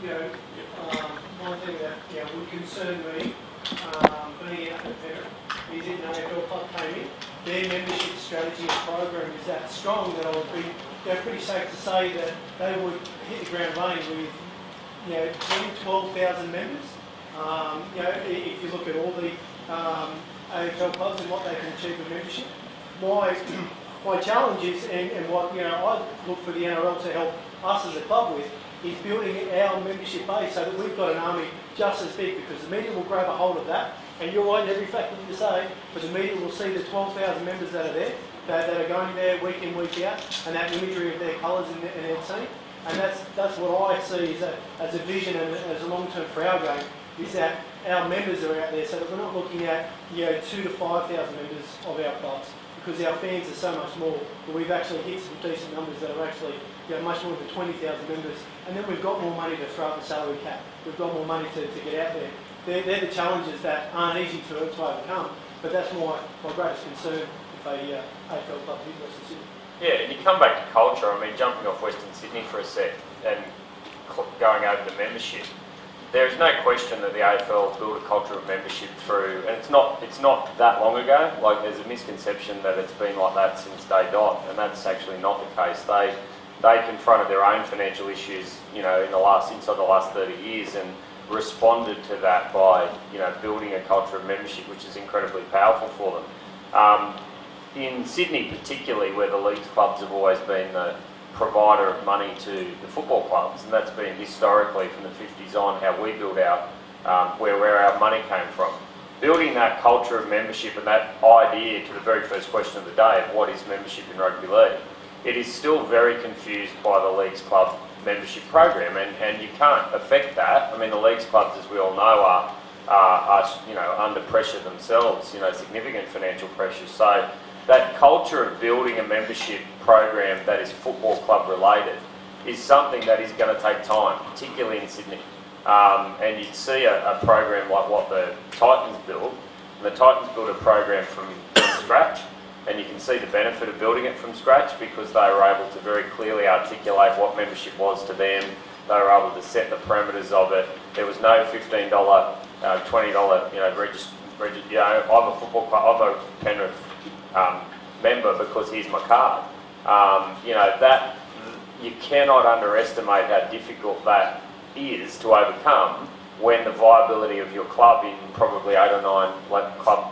you know, one thing that would concern me, being out there, is in an AFL club came in, their membership strategy and program is that strong that I would be pretty safe to say that they would hit the ground running with 10,000-12,000 members. If you look at all the AFL clubs and what they can achieve with membership, my challenge is, and what I look for the NRL to help us as a club with, is building our membership base so that we've got an army just as big, because the media will grab a hold of that. And you're right in every fact that you say, but the media will see the 12,000 members that are there, that are going there week in, week out, and that imagery of their colours in their team. And that's what I see as a vision and as a long term for our game, is that our members are out there, so that we're not looking at 2,000 to 5,000 members of our clubs, because our fans are so much more. But we've actually hit some decent numbers that are actually much more than 20,000 members, and then we've got more money to throw at the salary cap. We've got more money to get out there. They're the challenges that aren't easy to overcome, but that's my greatest concern if a AFL club hit Western Sydney. Yeah, and you come back to culture. I mean, jumping off Western Sydney for a sec and going over to membership, there is no question that the AFL built a culture of membership through, and it's not that long ago. Like, there's a misconception that it's been like that since day dot, and that's actually not the case. They confronted their own financial issues, inside the last 30 years, and responded to that by, building a culture of membership, which is incredibly powerful for them. In Sydney particularly, where the league clubs have always been the provider of money to the football clubs, and that's been historically from the 50s on how we build out where our money came from. Building that culture of membership and that idea to the very first question of the day of what is membership in rugby league, it is still very confused by the leagues club membership program, and you can't affect that. I mean, the leagues clubs, as we all know, are under pressure themselves, significant financial pressure. So that culture of building a membership program that is football club related is something that is going to take time, particularly in Sydney. And you'd see a program like what the Titans built. And the Titans built a program from scratch, and you can see the benefit of building it from scratch, because they were able to very clearly articulate what membership was to them. They were able to set the parameters of it. There was no $15, $20, register. I'm a football club, I'm a Penrith member because here's my card. That you cannot underestimate how difficult that is to overcome when the viability of your club, in probably 8 or 9 club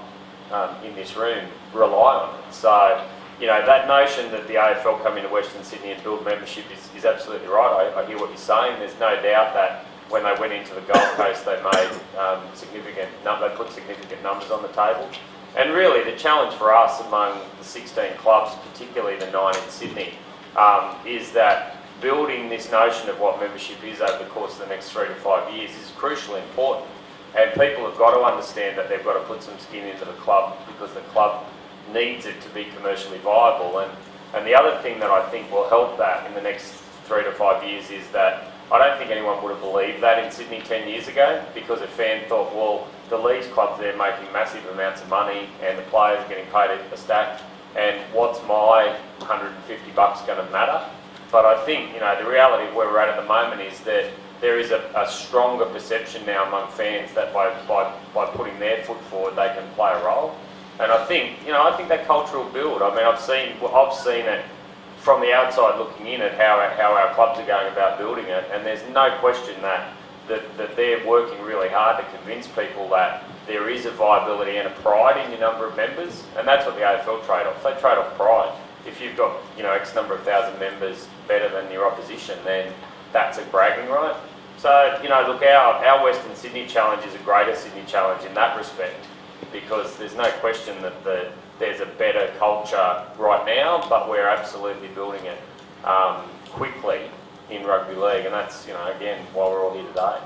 in this room, rely on it. So, that notion that the AFL come into Western Sydney and build membership is absolutely right. I hear what you're saying. There's no doubt that when they went into the Gold Coast, they made they put significant numbers on the table. And really, the challenge for us among the 16 clubs, particularly the 9 in Sydney, is that building this notion of what membership is over the course of the next 3 to 5 years is crucially important. And people have got to understand that they've got to put some skin into the club, because the club needs it to be commercially viable. And the other thing that I think will help that in the next 3 to 5 years is that I don't think anyone would have believed that in Sydney 10 years ago, because a fan thought, well, the leagues clubs, they're making massive amounts of money and the players are getting paid a stack, and what's my $150 going to matter? But I think, the reality of where we're at the moment is that there is a stronger perception now among fans that by putting their foot forward, they can play a role. And I think that culture will build. I mean, I've seen it from the outside looking in at how our clubs are going about building it, and there's no question that they're working really hard to convince people that there is a viability and a pride in your number of members, and that's what the AFL trade off. They trade off pride. If you've got X number of thousand members better than your opposition, then that's a bragging right. So look, our Western Sydney challenge is a greater Sydney challenge in that respect, because there's no question that there's a better culture right now, but we're absolutely building it quickly in rugby league, and that's again why we're all here today.